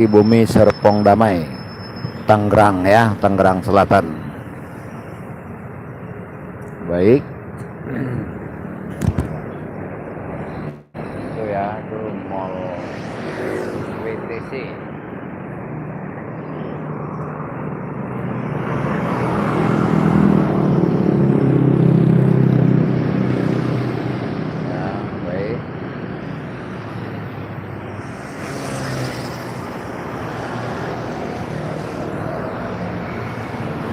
Bumi Serpong Damai, Tangerang ya, Tangerang Selatan. Baik. Itu ya, itu Mall WTC. Ya, baik.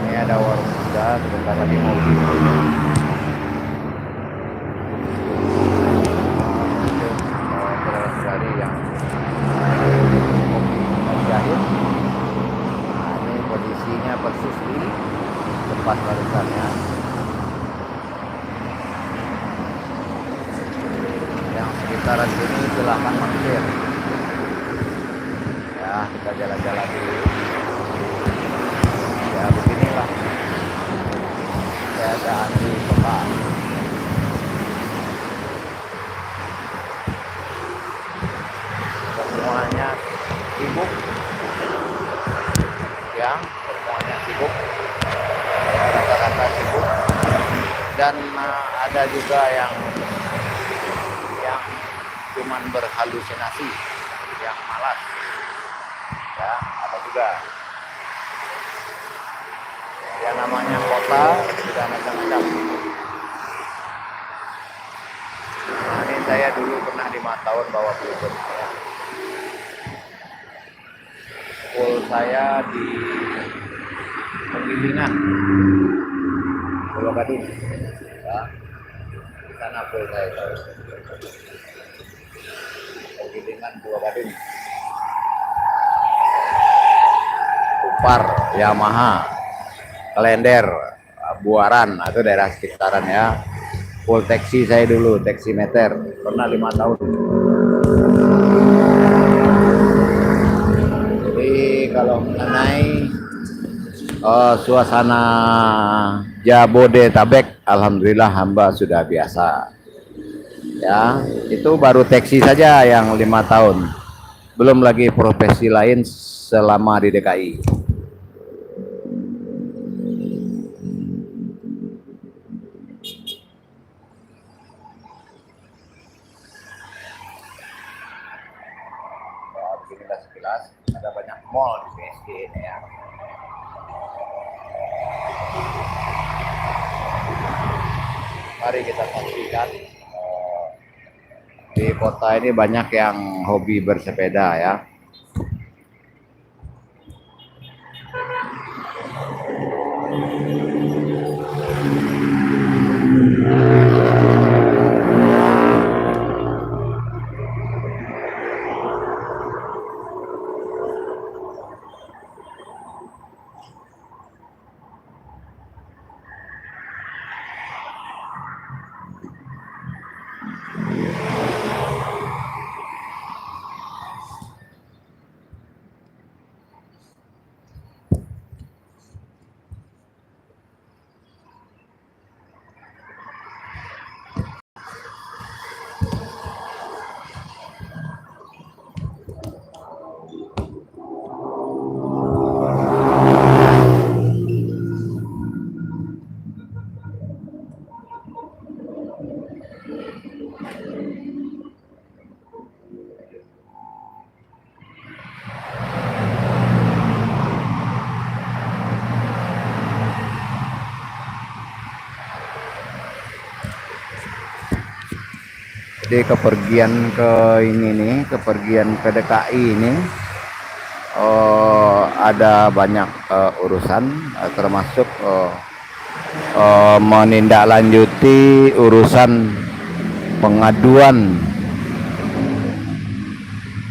Ini ada warung juga, sebentar lagi mau dari yang jahit. Nah, ini kondisinya persis di tempat barusannya. Yang sekitaran sini silahkan mampir. Ya, kita jalan-jalan dulu. Ya, beginilah keadaan di kota. Semuanya sibuk, ya, semuanya sibuk, rata-rata sibuk, dan ada juga yang cuman berhalusinasi, yang malas, ya, ada juga. Ya, namanya kota sudah macam-macam. Nah, ini saya dulu pernah 5 tahun bawa Bluebird saya. Full saya di Penggilingan, Pulau Gadung, ya, di sana full saya. Penggilingan, Pulau Gadung, Upar, Yamaha, Klender, Buaran, itu daerah sekitaran ya. Full taksi saya dulu, taksi meter, pernah 5 tahun. Jadi kalau mengenai suasana Jabodetabek, alhamdulillah hamba sudah biasa. Ya, itu baru taksi saja yang 5 tahun. Belum lagi profesi lain selama di DKI. Beginilah sekilas, ada banyak mall di PSG ini ya. Mari kita saksikan, di kota ini banyak yang hobi bersepeda ya. Jadi kepergian ke ini nih, kepergian ke DKI ini ada banyak urusan, termasuk menindaklanjuti urusan pengaduan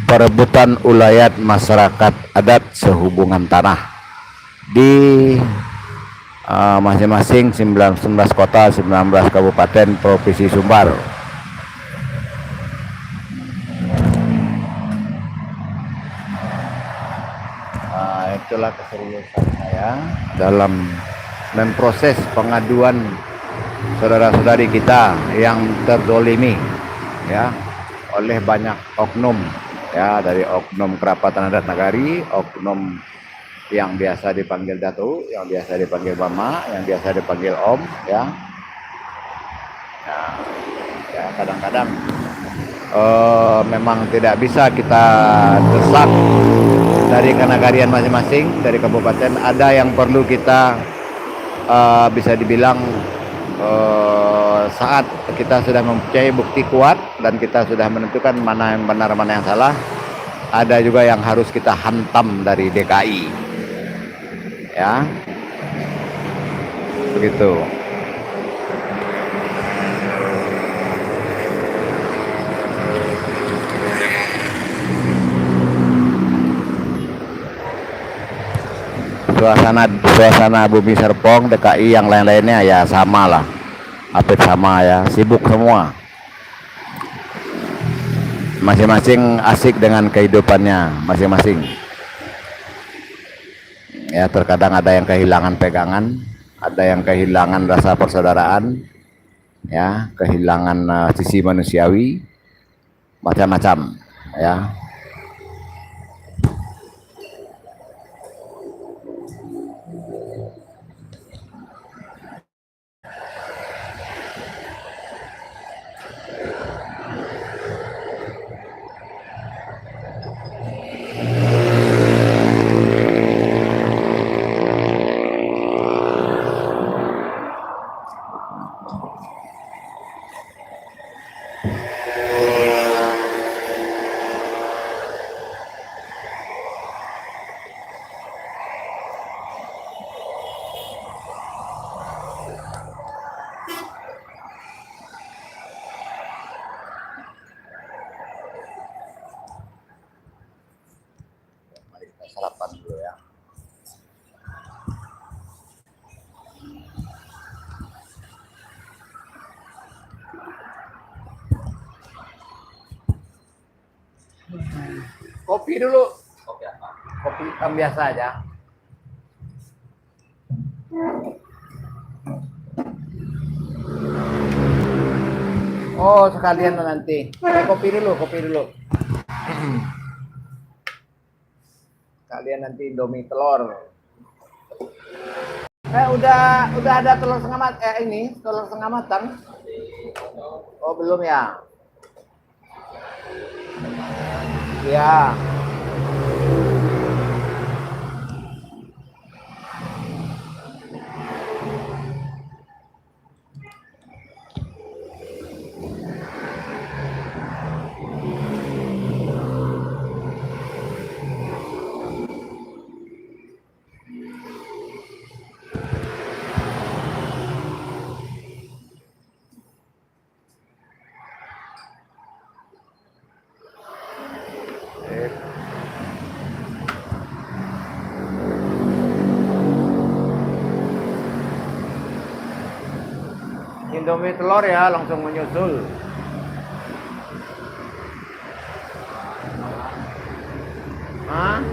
perebutan ulayat masyarakat adat sehubungan tanah di masing-masing 19 kota, 19 kabupaten Provinsi Sumbar. Itulah keseriusan saya dalam memproses pengaduan saudara-saudari kita yang terdolimi ya oleh banyak oknum ya, dari oknum kerapatan adat nagari, oknum yang biasa dipanggil Datu, yang biasa dipanggil Mama, yang biasa dipanggil Om, ya. Nah, ya kadang-kadang memang tidak bisa kita desak dari kenagarian masing-masing, dari kabupaten. Ada yang perlu kita bisa dibilang saat kita sudah mempunyai bukti kuat dan kita sudah menentukan mana yang benar mana yang salah, ada juga yang harus kita hantam dari DKI, ya, begitu. Suasana Bumi Serpong, DKI yang lain-lainnya ya sama lah, hampir sama ya, sibuk semua, masing-masing asik dengan kehidupannya masing-masing. Ya, terkadang ada yang kehilangan pegangan, ada yang kehilangan rasa persaudaraan, ya, kehilangan sisi manusiawi, macam-macam, ya. Mari kita sarapan dulu ya. Kopi dulu. Kopi apa? Kopi hitam biasa aja. Oh, sekalian nanti. Kopi dulu, kopi dulu. Kalian nanti Indomie telur. Udah ada telur setengah matang, ini telur setengah matang. Oh, belum ya? Ya. Indomie telur ya, langsung menyusul. Hah?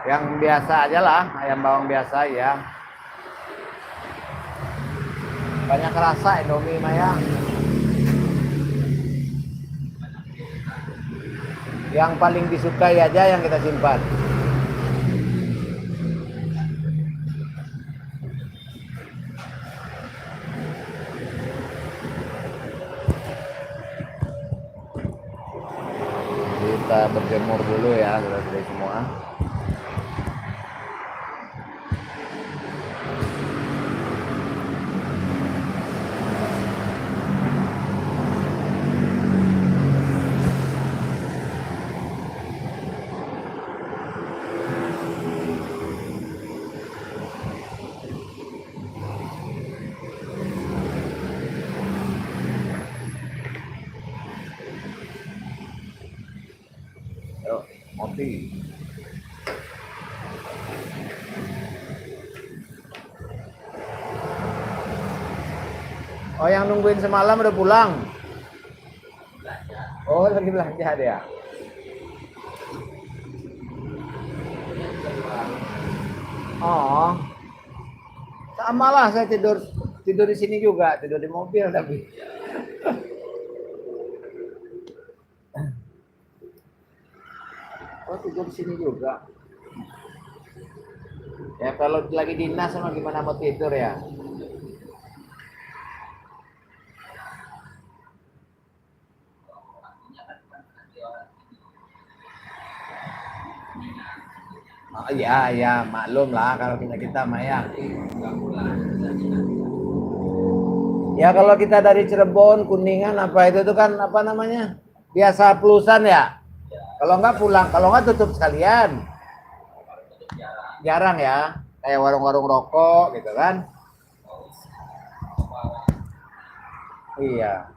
Yang biasa aja lah, ayam bawang biasa ya. Banyak rasa Indomie Maya. Yang paling disukai aja yang kita simpan. Kita berjemur dulu ya, sudah semua. Yuk, ngopi. Oh, yang nungguin semalam udah pulang. Oh, lagi belanja dia. Oh, sama lah, saya tidur di sini juga, tidur di mobil tapi. Oh, tidur di sini juga. Ya kalau lagi dinas sama gimana mau tidur ya? Oh, iya, ya maklum lah kalau kita mah ya. Ya kalau kita dari Cirebon, Kuningan apa itu tuh kan apa namanya? Biasa pelusan ya. Kalau nggak pulang, kalau nggak tutup sekalian. Jarang ya, kayak warung-warung rokok gitu kan. Iya.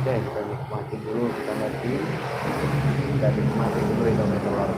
Oke, kita nikmati dulu, kita ngerti, kita nikmati dulu itu telur.